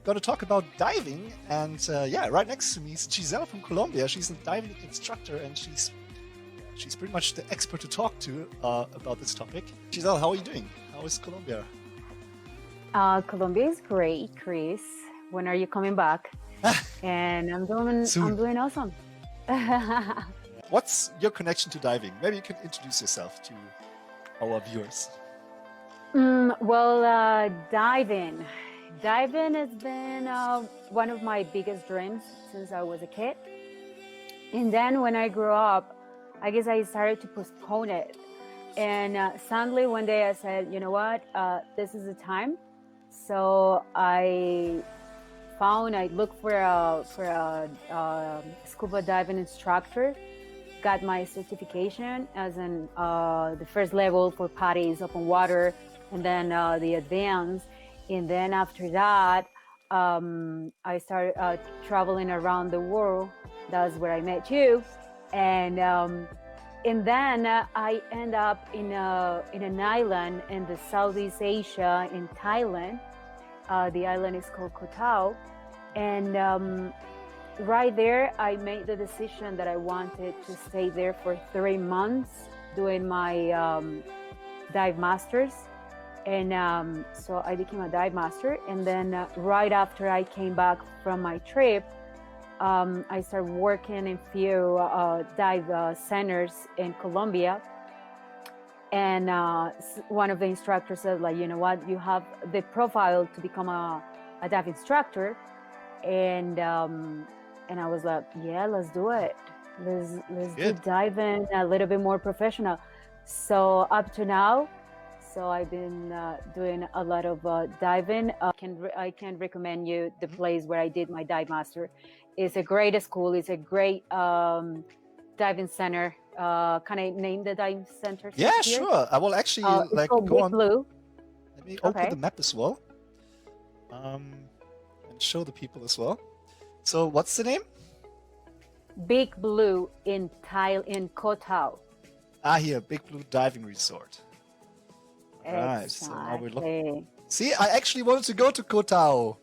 going to talk about diving. And yeah, right next to me is Giselle from Colombia. She's a diving instructor, and she's pretty much the expert to talk to about this topic. Giselle, how are you doing? How is Colombia? Colombia is great, Chris. When are you coming back? And I'm doing awesome. What's your connection to diving? Maybe you can introduce yourself to our viewers. Diving has been one of my biggest dreams since I was a kid. And then when I grew up, I guess I started to postpone it. And suddenly one day I said, you know what, this is the time. So I looked for a scuba diving instructor, got my certification as the first level for PADIs, open water, and then the advanced. And then after that, I started traveling around the world. That's where I met you. And then I end up in an island in the Southeast Asia in Thailand. The island is called Koh Tao. And right there, I made the decision that I wanted to stay there for 3 months doing my dive masters. And so I became a dive master. And then right after I came back from my trip, I started working in a few dive centers in Colombia. And one of the instructors said, like, you know what, you have the profile to become a dive instructor. And I was like, yeah, let's do it. Let's do diving a little bit more professional. So up to now, so I've been doing a lot of diving. I can recommend you the place where I did my dive master. It's a great school. It's a great diving center. Can I name the dive center? Yeah, here? Sure. I will actually go on. Blue. Let me open the map as well, and show the people as well. So, what's the name? Big Blue in Koh Tao. Here, Big Blue Diving Resort. Right. So now we're looking. See, I actually wanted to go to Koh Tao,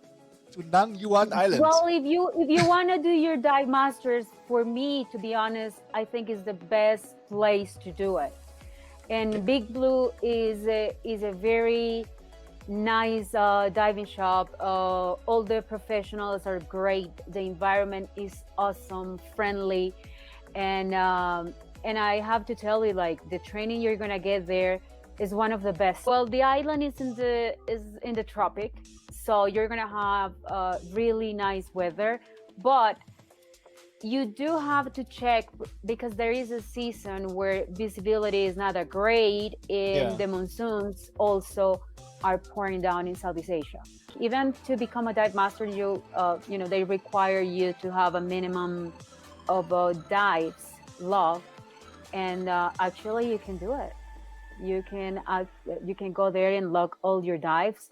to Nang Yuan Island. Well, if you want to do your dive masters, for me, to be honest, I think is the best place to do it. And Big Blue is a very nice diving shop. All the professionals are great. The environment is awesome, friendly, and I have to tell you, like, the training you're gonna get there is one of the best. Well, the island is in the tropic, so you're gonna have really nice weather, but you do have to check because there is a season where visibility is not that great, and the monsoons also are pouring down in Southeast Asia. Even to become a dive master, you know, they require you to have a minimum of dives logged, and actually you can do it. You can go there and log all your dives.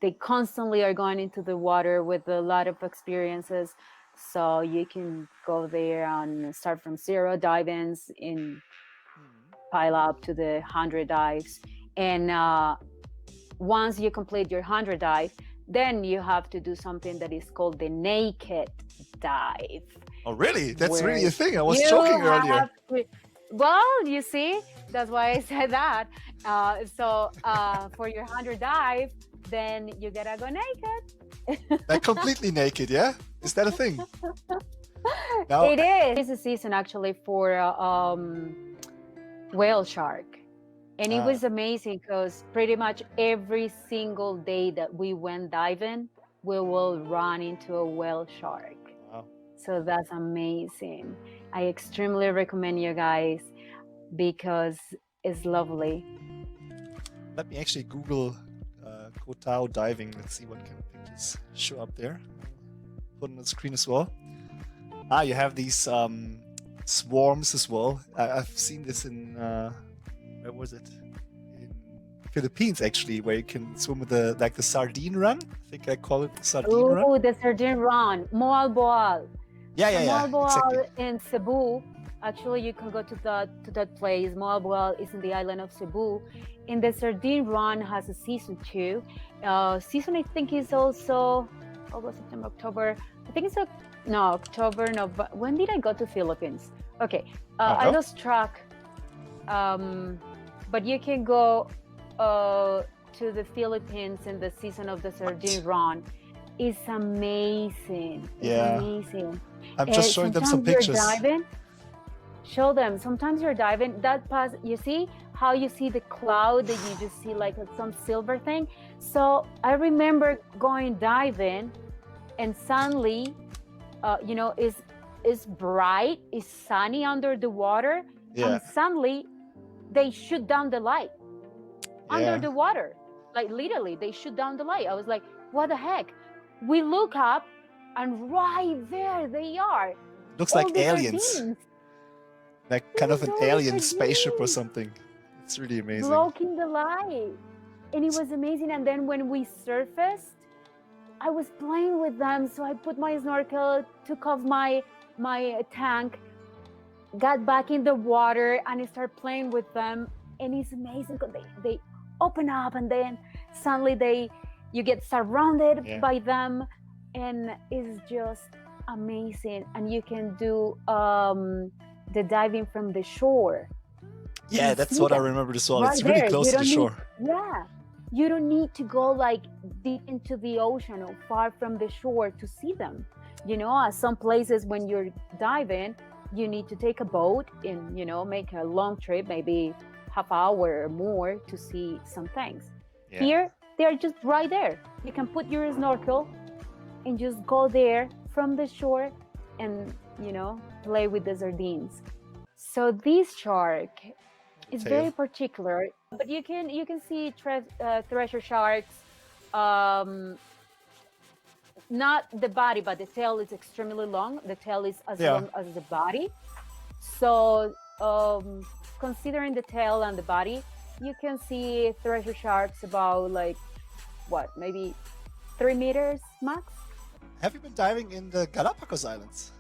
They constantly are going into the water with a lot of experiences, so you can go there and start from 0 dive-ins and pile up to the 100 dives. And once you complete your 100 dive, then you have to do something that is called the naked dive. Oh, really? That's really a thing. I was joking earlier. Well, you see, that's why I said that. So for your 100 dive, then you gotta go naked. Like completely naked, yeah? Is that a thing? Now, it is. It's a season actually for whale shark. And it was amazing because pretty much every single day that we went diving, we will run into a whale shark. Wow. So that's amazing. I extremely recommend you guys because it's lovely. Let me actually Google Koh Tao diving. Let's see what kind of pictures show up there. Put on the screen as well. You have these swarms as well. I've seen this in where was it? In Philippines, actually, where you can swim with the sardine run. I think I call it the sardine run. Oh, the sardine run, Moal Boal. Yeah. Moal Boal exactly. in Cebu. Actually, you can go to that place. Moab is in the island of Cebu. And the sardine run has a season 2. Season I think is also August, September, October. I think it's October, November. When did I go to Philippines? Okay, I lost track. But you can go to the Philippines in the season of the sardine run. It's amazing. It's amazing. I'm just showing them some pictures. You're diving, show them. Sometimes you're diving. That pass, you see how you see the cloud that you just see like some silver thing. So I remember going diving, and suddenly, it's bright, it's sunny under the water, and suddenly they shoot down the light under the water. Like literally, they shoot down the light. I was like, what the heck? We look up, and right there they are. Looks like aliens. Like kind of an alien spaceship or something. It's really amazing. Blocking the light. And it was amazing. And then when we surfaced, I was playing with them. So I put my snorkel, took off my tank, got back in the water, and I started playing with them. And it's amazing because they open up, and then suddenly you get surrounded by them, and it's just amazing. And you can do the diving from the shore. Yeah, that's what I remember as well. It's really close to the shore. You don't need to go like deep into the ocean or far from the shore to see them. Some places when you're diving, you need to take a boat and make a long trip, maybe half hour or more, to see some things. Here they're just right there. You can put your snorkel and just go there from the shore and play with the sardines. So this shark is very particular, but you can see treasure sharks. Not the body, but the tail is extremely long. The tail is as long as the body. So considering the tail and the body, you can see treasure sharks about maybe 3 meters max. Have you been diving in the Galapagos Islands?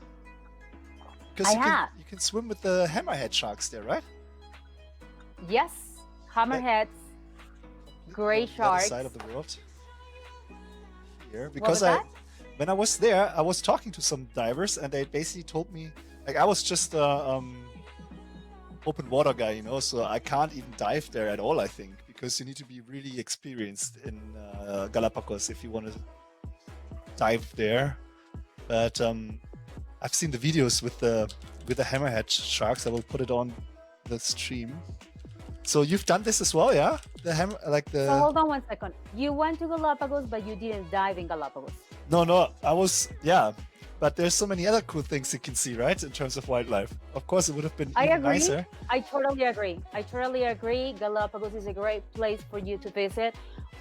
Because you can swim with the hammerhead sharks there, right? Yes, hammerheads, gray sharks. The other side of the world. Here, because when I was there, I was talking to some divers, and they basically told me, like, I was just open water guy, so I can't even dive there at all, I think, because you need to be really experienced in Galapagos if you want to dive there. But I've seen the videos with the hammerhead sharks. I will put it on the stream. So you've done this as well, yeah? So hold on 1 second. You went to Galapagos, but you didn't dive in Galapagos. No, I was, but there's so many other cool things you can see, right? In terms of wildlife. Of course, it would have been even nicer. I totally agree. Galapagos is a great place for you to visit.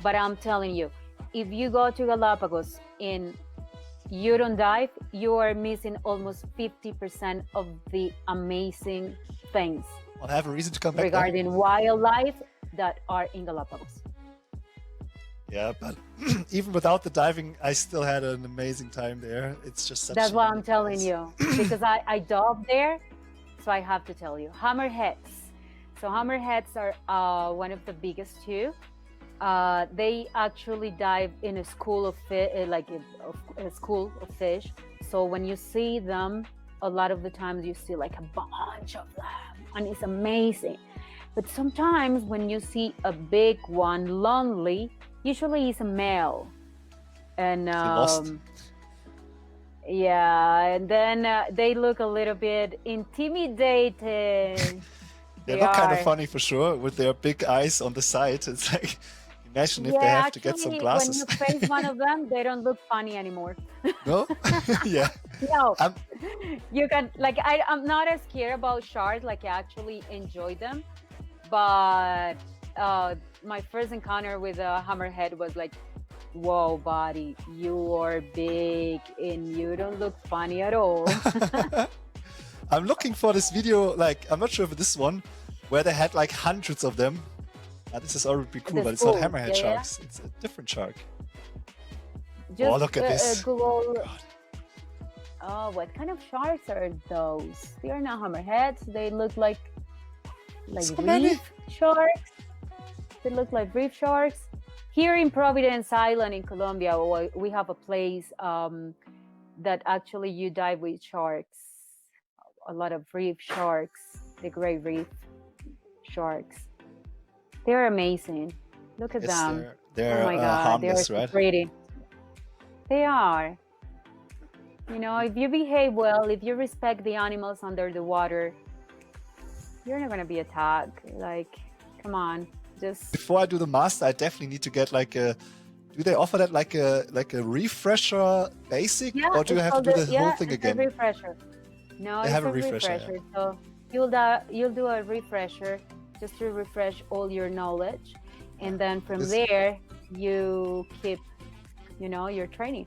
But I'm telling you, if you go to Galapagos and you don't dive, you are missing almost 50% of the amazing things. I'll have a reason to come back regarding wildlife that are in Galapagos. Yeah, but even without the diving, I still had an amazing time there. It's just such. That's what I'm telling you, because I dove there, so I have to tell you. Hammerheads. So hammerheads are one of the biggest too. They actually dive in a school of a school of fish. So when you see them, a lot of the times you see like a bunch of them, and it's amazing. But sometimes when you see a big one lonely, usually it's a male, and and then they look a little bit intimidated. They look kind of funny for sure, with their big eyes on the side. It's like, imagine if they have to get some glasses. When you face one of them, they don't look funny anymore. No? Yeah. No. You can, I'm not as scared about sharks, I actually enjoy them. But my first encounter with a hammerhead was like, whoa, buddy, you are big and you don't look funny at all. I'm looking for this video, I'm not sure if this one, where they had hundreds of them. This is already cool, but it's not hammerhead sharks. It's a different shark. Just, look at this. Google Oh, what kind of sharks are those? They are not hammerheads. They look like So many? reef sharks. They look like reef sharks. Here in Providence Island in Colombia, we have a place that actually you dive with sharks. A lot of reef sharks, the gray reef sharks. They're amazing. Look at Yes, them. they're Oh my God, they are harmless, so right? pretty. They are. You know, if you behave well, if you respect the animals under the water, you're not gonna be attacked. Like, come on, just Before I do the master, I definitely need to get like a. Do they offer that like a refresher basic, yeah. or do you It's have to called do the whole yeah, thing it's a again? refresher. No, They it's have a a refresher. refresher. So you'll do a refresher just to refresh all your knowledge, and then from there you keep, you know, your training.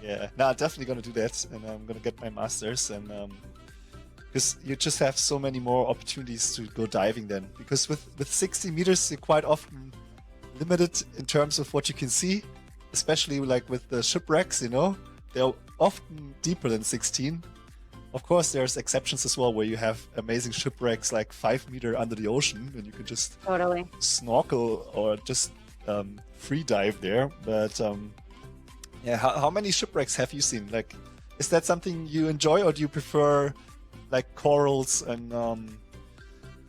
Yeah, no, I'm definitely gonna do that, and I'm gonna get my masters, and because you just have so many more opportunities to go diving then. Because with 60 meters, you're quite often limited in terms of what you can see, especially like with the shipwrecks. You know, they're often deeper than 16. Of course, there's exceptions as well where you have amazing shipwrecks like 5 meter under the ocean, and you can just Totally. snorkel or just free dive there. But yeah, how many shipwrecks have you seen? Like, is that something you enjoy, or do you prefer like corals and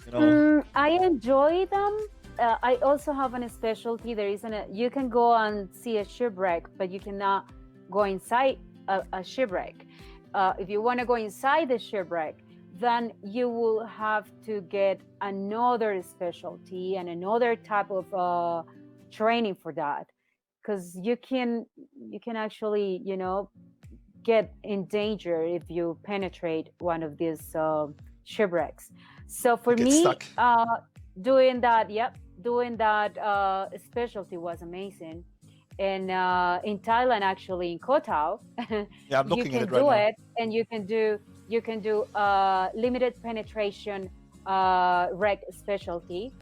you know? I enjoy them. I also have a specialty. There isn't a, you can go and see a shipwreck, but you cannot go inside a shipwreck. If you want to go inside the shipwreck, then you will have to get another specialty and another type of training for that, because you can actually, you know, get in danger if you penetrate one of these shipwrecks. So for You get me, stuck. doing that, specialty was amazing. And in Thailand, actually, in Koh Tao, Yeah, I'm you looking can at it right do now. it, and you can do limited penetration wreck specialty,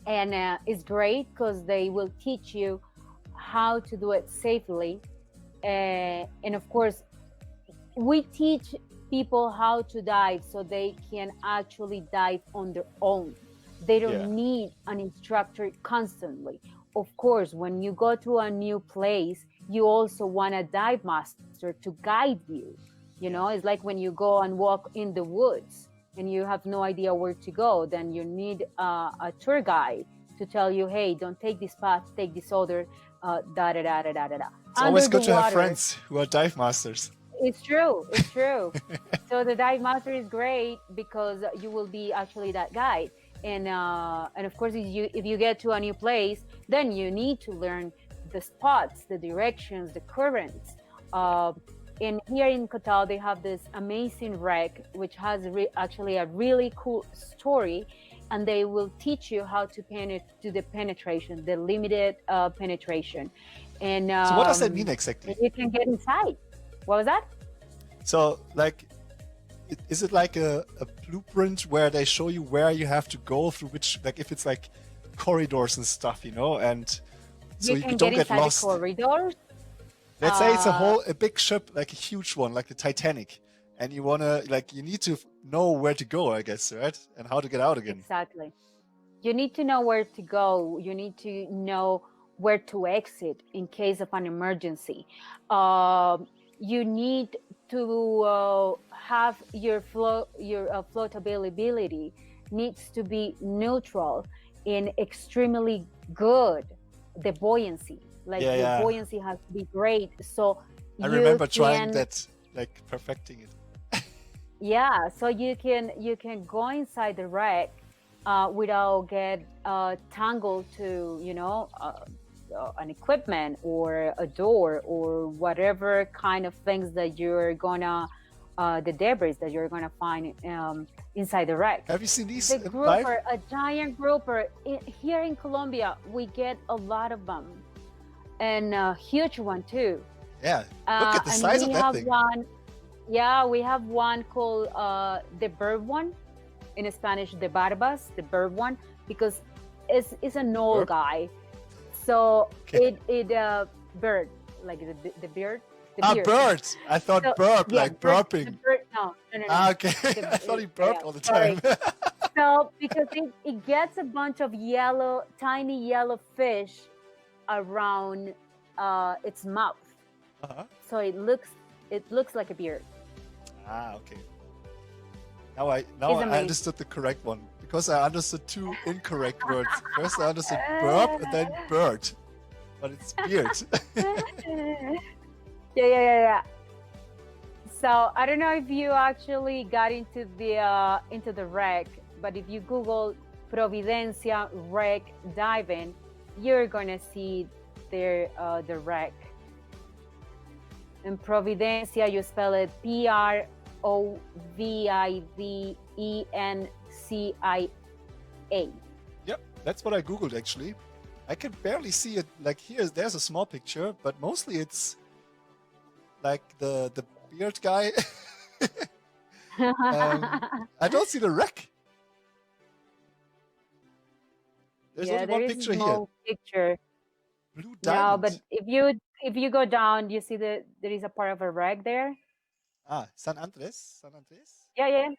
and it's great because they will teach you how to do it safely. And of course, we teach people how to dive so they can actually dive on their own. They don't Yeah. need an instructor constantly. Of course, when you go to a new place, you also want a dive master to guide you. You know, it's like when you go and walk in the woods and you have no idea where to go, then you need a tour guide to tell you, hey, don't take this path, take this other, da da da da da da. It's always good to have friends who are dive masters. It's true. It's true. So the dive master is great because you will be actually that guide. And of course, if you get to a new place, then you need to learn the spots, the directions, the currents. And here in Koh Tao, they have this amazing wreck, which has actually a really cool story. And they will teach you how to do the penetration, the limited penetration. And So what does that mean exactly? you can get inside. What was that? So, like, is it like a blueprint where they show you where you have to go through which, like, if it's like corridors and stuff, you know, and so you don't get lost. The corridors. Let's say it's a big ship, like a huge one, like the Titanic, and you wanna, like, you need to know where to go, I guess, right? And how to get out again. Exactly. You need to know where to go. You need to know where to exit in case of an emergency. You need to have your floatability needs to be neutral and extremely good. The buoyancy, like the buoyancy has to be great. So I remember trying that, like perfecting it. Yeah, so you can go inside the wreck without get tangled to, you know, an equipment or a door or whatever kind of things that you're gonna the debris that you're gonna find inside the wreck. Have you seen these? The grouper, a giant grouper. Here in Colombia, we get a lot of them, and a huge one too. Yeah, look at the size of that thing. We have one called the bird one, in Spanish, the barbas, the bird one, because it's an old guy. So it bird, like the beard, the Ah, beard. bird. I thought So, burp, yeah, like bird, the burping. bird. No, no, no, Ah, no. okay. The, I thought he yeah, burped all the sorry. time. So because it gets a bunch of yellow, tiny yellow fish around its mouth, Uh-huh. so it looks like a beard. Ah, okay. Now It's I amazing. understood the correct one because I understood two incorrect words. First I understood burp and then bird, but it's beard. Yeah. So I don't know if you actually got into the wreck, but if you Google Providencia wreck diving, you're gonna see the wreck. In Providencia, you spell it Providencia. Yep, that's what I googled actually. I can barely see it. Like there's a small picture, but mostly it's like the beard guy. I don't see the wreck. There's only one picture here. Small picture. Blue diamond. No, but if you go down, you see that there is a part of a wreck there. Ah, San Andres. San Andres. Yeah.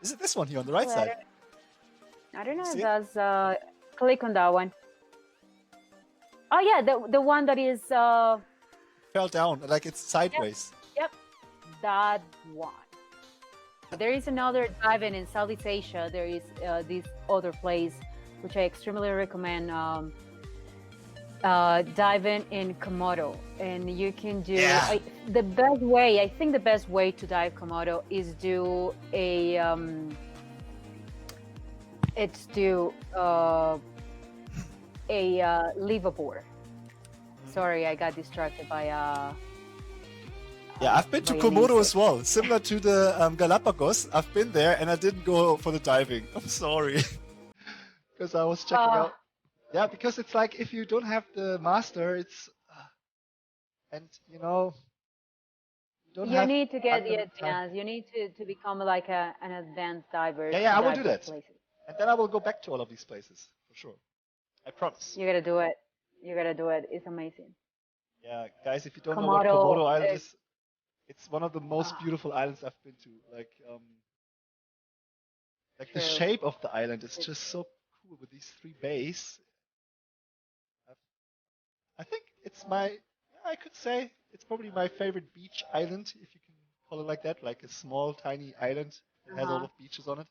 Is it this one here on the right side? I don't know if See it? that's click on that one. Oh yeah, the one that is Fell down, like it's sideways. Yep, that one. There is another diving in Southeast Asia. There is this other place which I extremely recommend. Diving in Komodo, and you can do the best way. I think the best way to dive Komodo is do a liveaboard. Sorry, I got distracted by Yeah, I've been to by Komodo an as well. Similar to the Galapagos, I've been there and I didn't go for the diving. I'm sorry. Because I was checking out. Yeah, because it's like if you don't have the master, it's and you know don't you have need to get the unlimited time. advanced. You need to become like an advanced diver. Yeah, to I will dive do those that. places. And then I will go back to all of these places for sure. I promise. You gotta do it. You gotta do it. It's amazing. Yeah, guys, if you don't know what Komodo Island is, it's one of the most beautiful islands I've been to. Like the shape of the island is just so cool with these three bays. I think I could say it's probably my favorite beach island, if you can call it like that, like a small, tiny island that has all of beaches on it.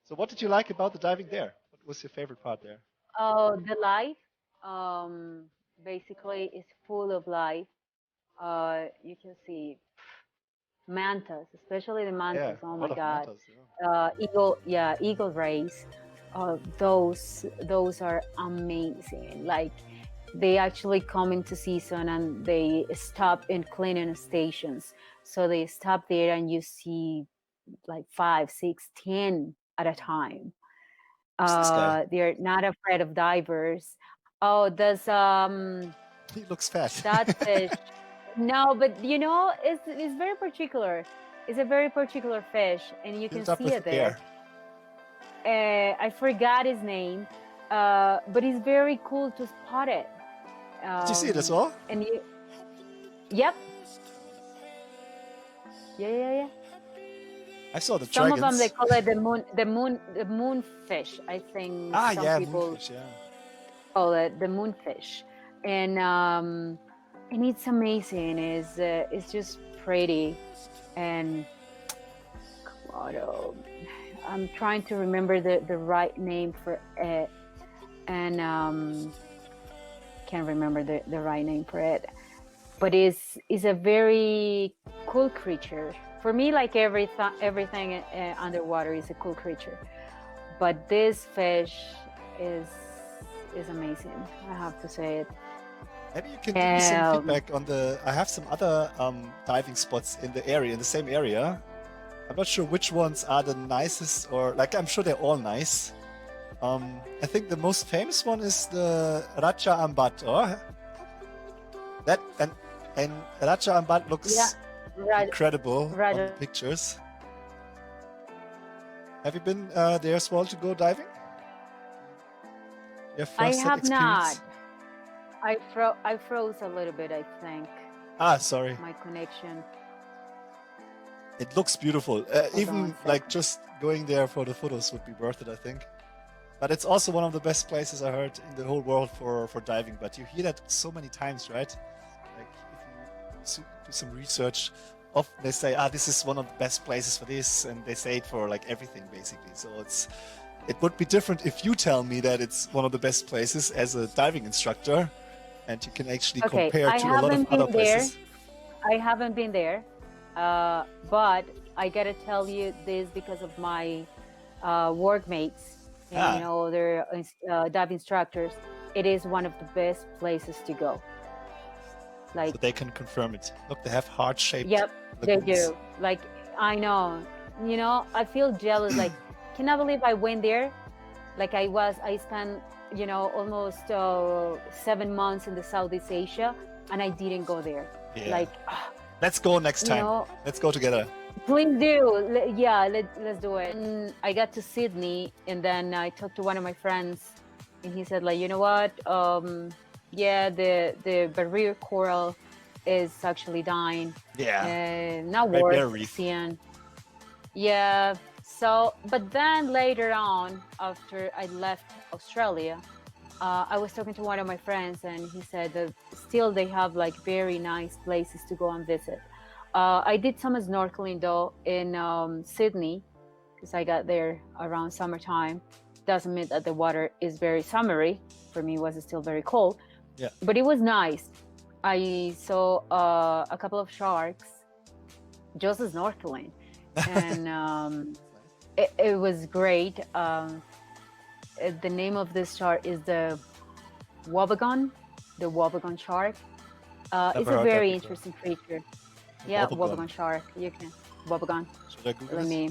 So what did you like about the diving there? What was your favorite part there? Oh, the life basically is full of life. You can see mantas, especially the mantas. Yeah, Oh a my lot of God. mantas, Eagle rays. Those are amazing. Like they actually come into season and they stop in cleaning stations. So they stop there and you see like 5, 6, 10 at a time. Who's this guy? They're not afraid of divers. Oh, there's He looks fat. that fish. No, but you know, it's very particular. It's a very particular fish, and you can Filled up see with it there. air. I forgot his name, but it's very cool to spot it. Did you see it as well? And yep. Yeah. I saw the Some dragons. of them they call it the moonfish. I think some people moonfish, yeah. call it the moonfish, and it's amazing. It's just pretty, and Komodo. I'm trying to remember the right name for it, and can't remember the right name for it. But it's a very cool creature. For me, like everything underwater is a cool creature. But this fish is amazing. I have to say it. Maybe you can give me some feedback on I have some other diving spots in the area, in the same area. I'm not sure which ones are the nicest, or like I'm sure they're all nice. I think the most famous one is the Raja Ambat. That and Raja Ambat looks incredible on the pictures. Have you been there as well to go diving? I have not. I froze a little bit, I think. Ah, sorry. My connection. It looks beautiful. Hold on Even one like second. just going there for the photos would be worth it, I think. But it's also one of the best places I heard in the whole world for diving. But you hear that so many times, right? Like if you do some research, often they say, "Ah, this is one of the best places for this," and they say it for like everything basically. So it would be different if you tell me that it's one of the best places as a diving instructor, and you can actually Okay, compare I to a lot of haven't other been there. places. I haven't been there, but I gotta tell you this because of my workmates and Ah, other dive instructors. It is one of the best places to go. Like, so they can confirm it. Look, they have heart-shaped yep, they lagoons. do. Like, I know, I feel jealous. Like, cannot believe I went there. Like I spent, almost 7 months in the Southeast Asia, and I didn't go there. Yeah. Like, Let's go next you time. know, Let's go together. please do. Yeah, let's do it. And I got to Sydney, and then I talked to one of my friends, and he said, like, you know what? Yeah, the barrier coral is actually dying. Yeah. Not Great Barrier worth Reef. seeing. Yeah. So, but then later on, after I left Australia, I was talking to one of my friends, and he said that still they have like very nice places to go and visit. I did some snorkeling though in Sydney, because I got there around summertime. Doesn't mean that the water is very summery. For me, it was still very cold. Yeah. But it was nice. I saw a couple of sharks just snorkeling, and it was great. The name of this shark is the wobbegong, shark. It's Never a heard that very before. interesting creature. Yeah, Wobbegong. wobbegong shark. You can wobbegong. Should I Google Let it? me.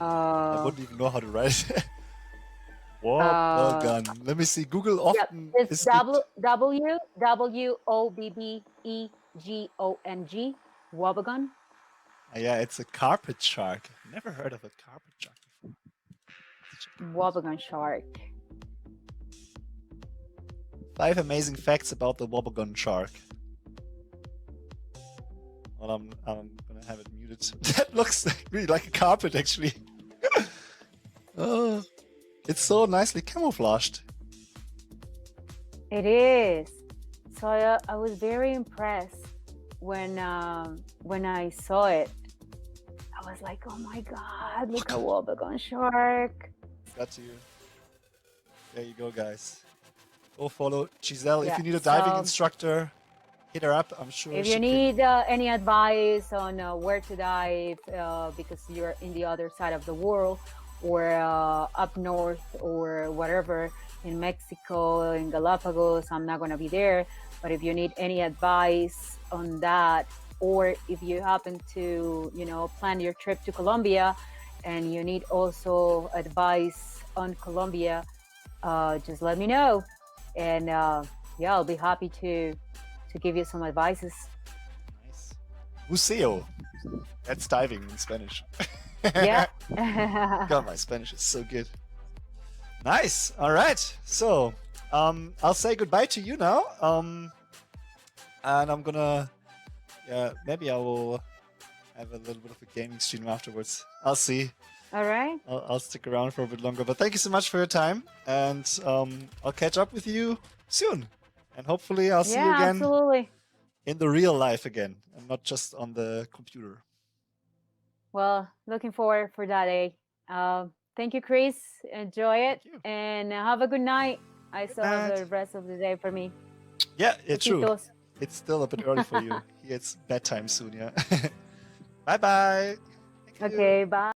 I wouldn't even know how to write it. Wobbegong. Let me see. Google Yeah, often it's is good. Wobbegong. Wobbegong. Yeah, it's a carpet shark. Never heard of a carpet shark before. Wobbegong shark. 5 amazing facts about the Wobbegong shark. Well, I'm gonna have it muted. That looks really like a carpet, actually. Oh, it's so nicely camouflaged. It is. So I was very impressed when I saw it. I was like, oh my God, look at wobbegong shark. Got you. There you go, guys. Go follow Giselle. Yeah, If you need a diving so instructor, hit her up. I'm sure if she you can. need any advice on where to dive because you're in the other side of the world, or up north or whatever, in Mexico, in Galapagos, I'm not going to be there. But if you need any advice on that, or if you happen to, plan your trip to Colombia and you need also advice on Colombia, just let me know. And yeah, I'll be happy to give you some advices. Nice. Buceo. That's diving in Spanish. Yeah. God, my Spanish is so good. Nice. All right. So, I'll say goodbye to you now. And I'm gonna, yeah, maybe I will have a little bit of a gaming stream afterwards. I'll see. All right. I'll stick around for a bit longer. But thank you so much for your time, and I'll catch up with you soon. And hopefully, I'll see you again Absolutely. in the real life again, and not just on the computer. Well, looking forward for that day. Thank you, Chris. Enjoy it, Thank you. and have a good night. I Good still have the night. rest of the day for me. Yeah, it's true. Besitos. It's still a bit early for you. It's bedtime soon, yeah. Bye bye. Okay, bye.